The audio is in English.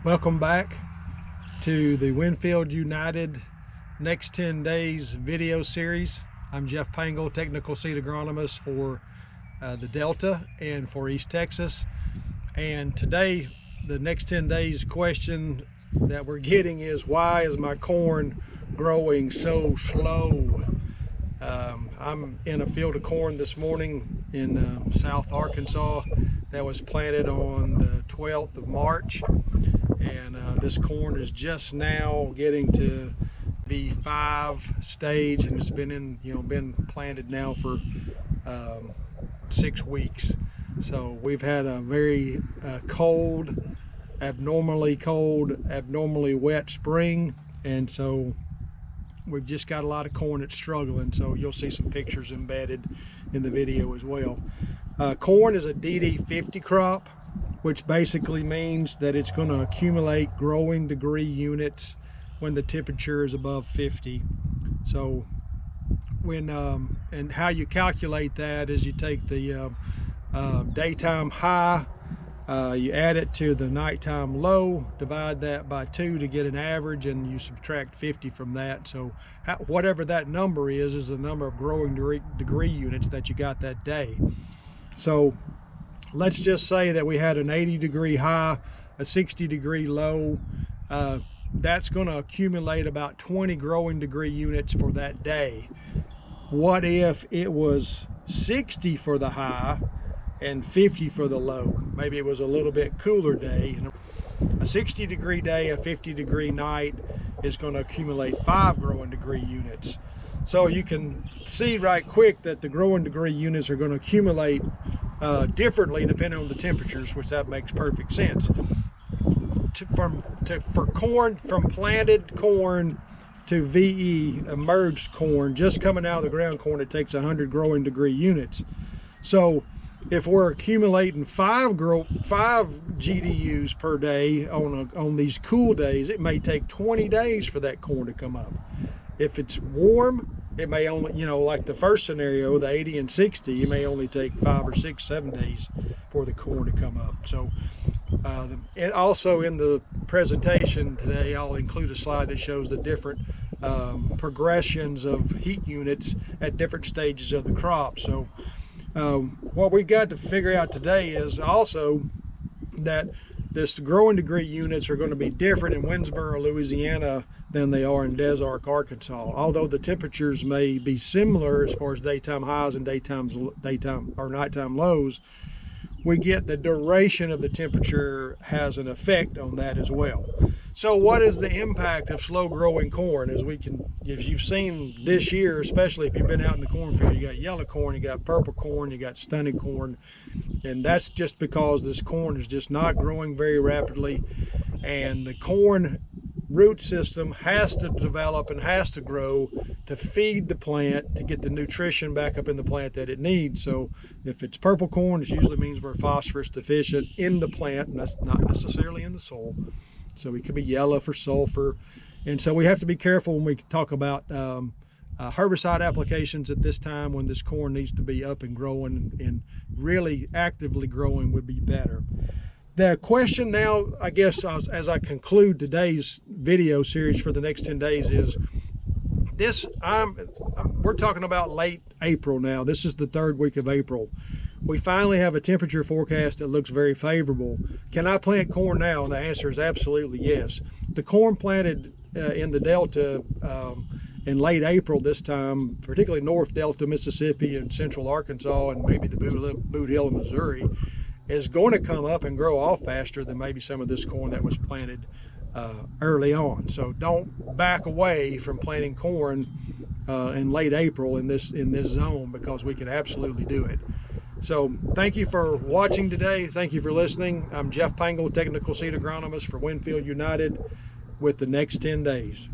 Welcome back to the Winfield United Next 10 Days video series. I'm Jeff Pangle, Technical Seed Agronomist for the Delta and for East Texas. And today, the Next 10 Days question that we're getting is, why is my corn growing so slow? I'm in a field of corn this morning in South Arkansas that was planted on the 12th of March. And this corn is just now getting to V5 stage, and it's been planted now for 6 weeks. So we've had a very cold, abnormally wet spring, and so we've just got a lot of corn that's struggling. So you'll see some pictures embedded in the video as well. Corn is a DD50 crop, which basically means that it's going to accumulate growing degree units when the temperature is above 50. So when and how you calculate that is you take the daytime high, you add it to the nighttime low, divide that by 2 to get an average, and you subtract 50 from that. So whatever that number is the number of growing degree units that you got that day. So let's just say that we had an 80-degree high, a 60-degree low. That's going to accumulate about 20 growing degree units for that day. What if it was 60 for the high and 50 for the low? Maybe it was a little bit cooler day. A 60-degree day, a 50-degree night is going to accumulate 5 growing degree units. So you can see right quick that the growing degree units are going to accumulate differently depending on the temperatures, which that makes perfect sense. For corn, from planted corn to VE, emerged corn, just coming out of the ground corn, it takes 100 growing degree units. So if we're accumulating 5 GDUs per day on these cool days, it may take 20 days for that corn to come up. If it's warm, it may only, like the first scenario, the 80 and 60, it may only take 5 or 6, 7 days for the corn to come up. So and also in the presentation today, I'll include a slide that shows the different progressions of heat units at different stages of the crop. So what we've got to figure out today is also that this growing degree units are going to be different in Winsboro, Louisiana than they are in Des Arc, Arkansas. Although the temperatures may be similar as far as daytime highs and nighttime lows, we get the duration of the temperature has an effect on that as well. So what is the impact of slow growing corn? As you've seen this year, especially if you've been out in the cornfield, you got yellow corn, you got purple corn, you got stunted corn, and that's just because this corn is just not growing very rapidly, and the corn root system has to develop and has to grow to feed the plant, to get the nutrition back up in the plant that it needs. So if it's purple corn, it usually means we're phosphorus deficient in the plant, and that's not necessarily in the soil. So it could be yellow for sulfur. And so we have to be careful when we talk about herbicide applications at this time, when this corn needs to be up and growing, and really actively growing would be better. The question now, I guess, as I conclude today's video series for the next 10 days is this. We're talking about late April now. This is the 3rd week of April. We finally have a temperature forecast that looks very favorable. Can I plant corn now? And the answer is absolutely yes. The corn planted in the Delta in late April this time, particularly North Delta, Mississippi, and Central Arkansas, and maybe the Boot Hill of Missouri, is going to come up and grow off faster than maybe some of this corn that was planted early on. So don't back away from planting corn in late April in this zone, because we can absolutely do it. So thank you for watching today. Thank you for listening. I'm Jeff Pangle, Technical Seed Agronomist for Winfield United with the Next 10 Days.